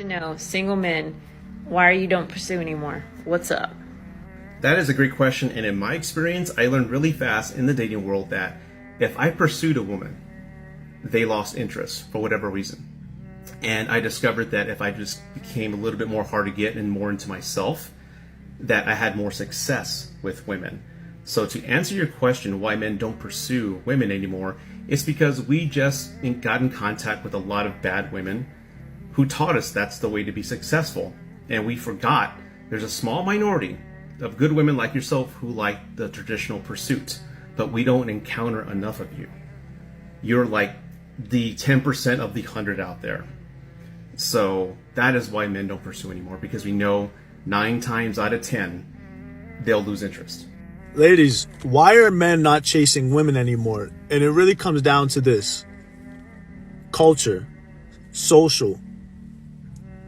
to know, single men, why are you don't pursue anymore? What's up? That is a great question, and in my experience, I learned really fast in the dating world that if I pursued a woman, they lost interest for whatever reason. And I discovered that if I just became a little bit more hard to get and more into myself, that I had more success with women. So to answer your question, why men don't pursue women anymore, it's because we just got in contact with a lot of bad women who taught us that's the way to be successful. And we forgot there's a small minority of good women like yourself who like the traditional pursuit, but we don't encounter enough of you. You're like the 10% of the 100 out there. So that is why men don't pursue anymore, because we know 9 times out of 10, they'll lose interest. Ladies, why are men not chasing women anymore? And it really comes down to this: culture, social,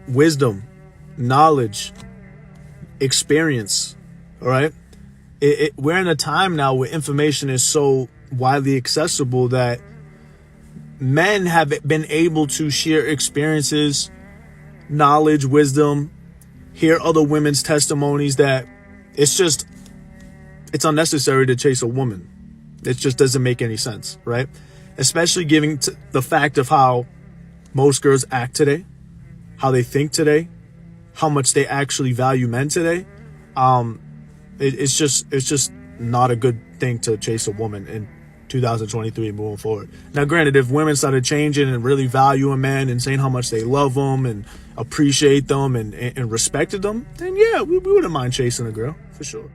wisdom, knowledge, experience. All right. We're in a time now where information is so widely accessible that men have been able to share experiences, knowledge, wisdom, hear other women's testimonies, that it's unnecessary to chase a woman. It just doesn't make any sense, right? Especially given the fact of how most girls act today, how they think today, how much they actually value men today. It's just not a good thing to chase a woman in 2023 and moving forward. Now, granted, if women started changing and really valuing men and saying how much they love them and appreciate them and respected them, then yeah, we wouldn't mind chasing a girl, for sure.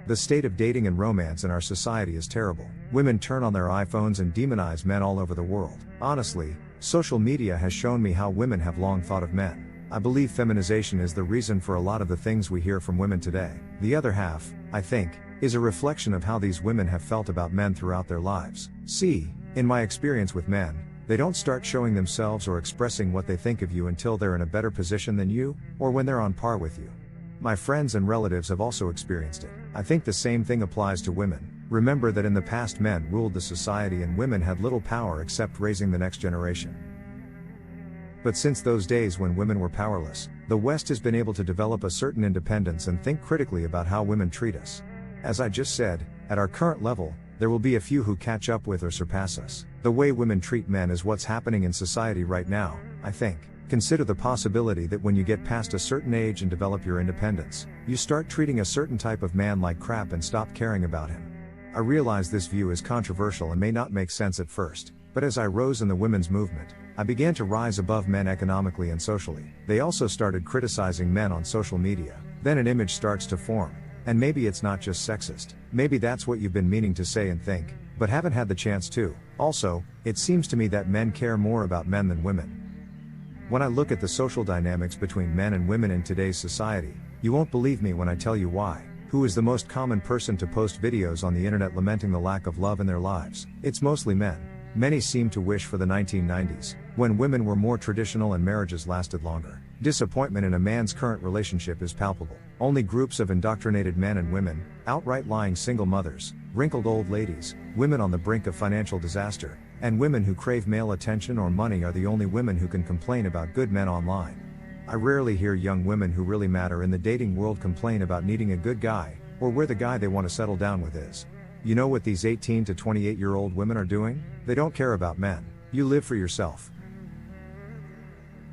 The state of dating and romance in our society is terrible. Women turn on their iPhones and demonize men all over the world. Honestly, social media has shown me how women have long thought of men. I believe feminization is the reason for a lot of the things we hear from women today. The other half, I think, is a reflection of how these women have felt about men throughout their lives. See, in my experience with men, they don't start showing themselves or expressing what they think of you until they're in a better position than you, or when they're on par with you. My friends and relatives have also experienced it. I think the same thing applies to women. Remember that in the past men ruled the society and women had little power except raising the next generation. But since those days when women were powerless, the West has been able to develop a certain independence and think critically about how women treat us. As I just said, at our current level, there will be a few who catch up with or surpass us. The way women treat men is what's happening in society right now, I think. Consider the possibility that when you get past a certain age and develop your independence, you start treating a certain type of man like crap and stop caring about him. I realize this view is controversial and may not make sense at first, but as I rose in the women's movement, I began to rise above men economically and socially. They also started criticizing men on social media. Then an image starts to form. And maybe it's not just sexist. Maybe that's what you've been meaning to say and think, but haven't had the chance to. Also, it seems to me that men care more about men than women. When I look at the social dynamics between men and women in today's society, you won't believe me when I tell you why. Who is the most common person to post videos on the internet lamenting the lack of love in their lives? It's mostly men. Many seem to wish for the 1990s, when women were more traditional and marriages lasted longer. Disappointment in a man's current relationship is palpable. Only groups of indoctrinated men and women, outright lying single mothers, wrinkled old ladies, women on the brink of financial disaster, and women who crave male attention or money are the only women who can complain about good men online. I rarely hear young women who really matter in the dating world complain about needing a good guy, or where the guy they want to settle down with is. You know what these 18 to 28-year-old women are doing? They don't care about men. You live for yourself.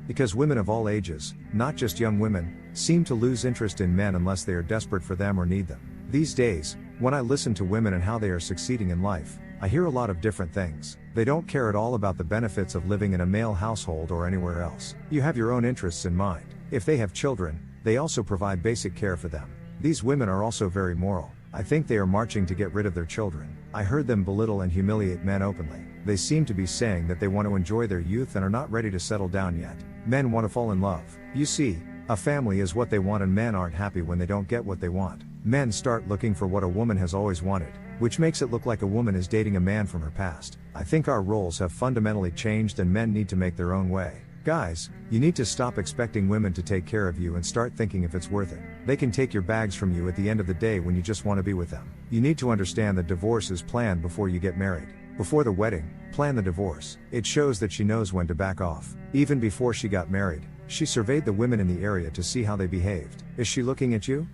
Because women of all ages, not just young women, seem to lose interest in men unless they are desperate for them or need them. These days, when I listen to women and how they are succeeding in life, I hear a lot of different things. They don't care at all about the benefits of living in a male household or anywhere else. You have your own interests in mind. If they have children, they also provide basic care for them. These women are also very moral. I think they are marching to get rid of their children. I heard them belittle and humiliate men openly. They seem to be saying that they want to enjoy their youth and are not ready to settle down yet. Men want to fall in love. You see, a family is what they want and men aren't happy when they don't get what they want. Men start looking for what a woman has always wanted, which makes it look like a woman is dating a man from her past. I think our roles have fundamentally changed and men need to make their own way. Guys, you need to stop expecting women to take care of you and start thinking if it's worth it. They can take your bags from you at the end of the day when you just want to be with them. You need to understand that divorce is planned before you get married. Before the wedding, plan the divorce. It shows that she knows when to back off. Even before she got married, She surveyed the women in the area to see how they behaved. Is she looking at you?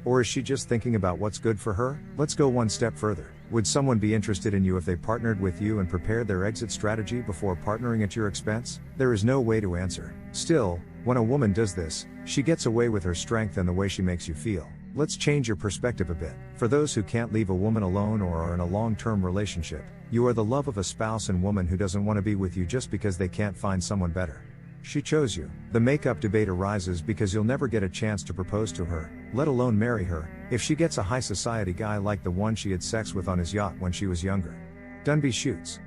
Or is she just thinking about what's good for her? Let's go one step further. Would someone be interested in you if they partnered with you and prepared their exit strategy before partnering at your expense? There is no way to answer. Still, when a woman does this, she gets away with her strength and the way she makes you feel. Let's change your perspective a bit. For those who can't leave a woman alone or are in a long-term relationship, you are the love of a spouse and woman who doesn't want to be with you just because they can't find someone better. She chose you. The makeup debate arises because you'll never get a chance to propose to her, let alone marry her, if she gets a high society guy like the one she had sex with on his yacht when she was younger. Dunby shoots.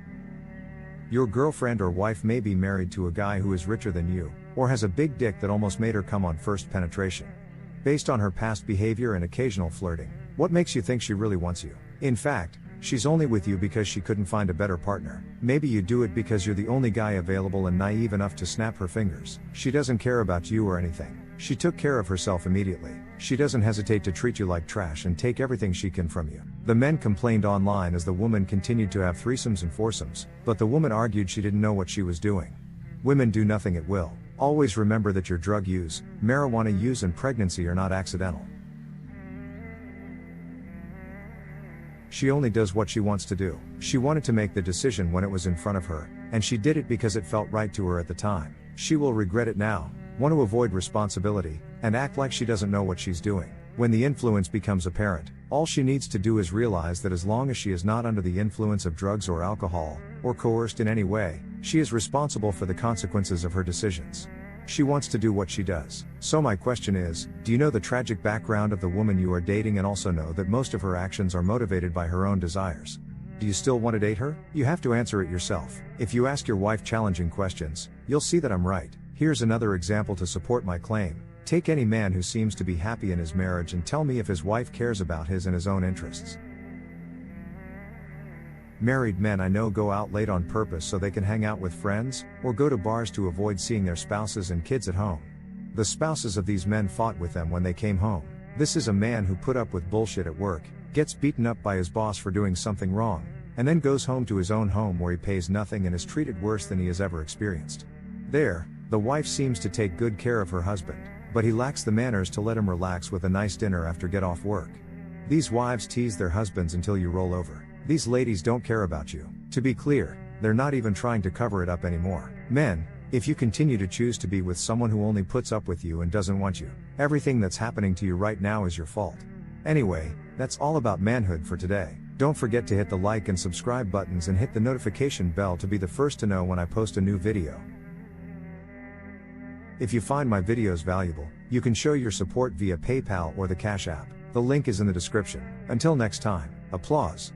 Your girlfriend or wife may be married to a guy who is richer than you, or has a big dick that almost made her come on first penetration. Based on her past behavior and occasional flirting, what makes you think she really wants you? In fact, she's only with you because she couldn't find a better partner. Maybe you do it because you're the only guy available and naive enough to snap her fingers. She doesn't care about you or anything. She took care of herself immediately. She doesn't hesitate to treat you like trash and take everything she can from you. The men complained online as the woman continued to have threesomes and foursomes, but the woman argued she didn't know what she was doing. Women do nothing at will. Always remember that your drug use, marijuana use and pregnancy are not accidental. She only does what she wants to do. She wanted to make the decision when it was in front of her, and she did it because it felt right to her at the time. She will regret it now, want to avoid responsibility, and act like she doesn't know what she's doing. When the influence becomes apparent, all she needs to do is realize that as long as she is not under the influence of drugs or alcohol, or coerced in any way, she is responsible for the consequences of her decisions. She wants to do what she does. So my question is, do you know the tragic background of the woman you are dating and also know that most of her actions are motivated by her own desires? Do you still want to date her? You have to answer it yourself. If you ask your wife challenging questions, you'll see that I'm right. Here's another example to support my claim. Take any man who seems to be happy in his marriage and tell me if his wife cares about his and his own interests. Married men I know go out late on purpose so they can hang out with friends, or go to bars to avoid seeing their spouses and kids at home. The spouses of these men fought with them when they came home. This is a man who put up with bullshit at work, gets beaten up by his boss for doing something wrong, and then goes home to his own home where he pays nothing and is treated worse than he has ever experienced. There, the wife seems to take good care of her husband, but he lacks the manners to let him relax with a nice dinner after get off work. These wives tease their husbands until you roll over. These ladies don't care about you. To be clear, they're not even trying to cover it up anymore. Men, if you continue to choose to be with someone who only puts up with you and doesn't want you, everything that's happening to you right now is your fault. Anyway, that's all about manhood for today. Don't forget to hit the like and subscribe buttons and hit the notification bell to be the first to know when I post a new video. If you find my videos valuable, you can show your support via PayPal or the Cashapp. The link is in the description. Until next time, applause.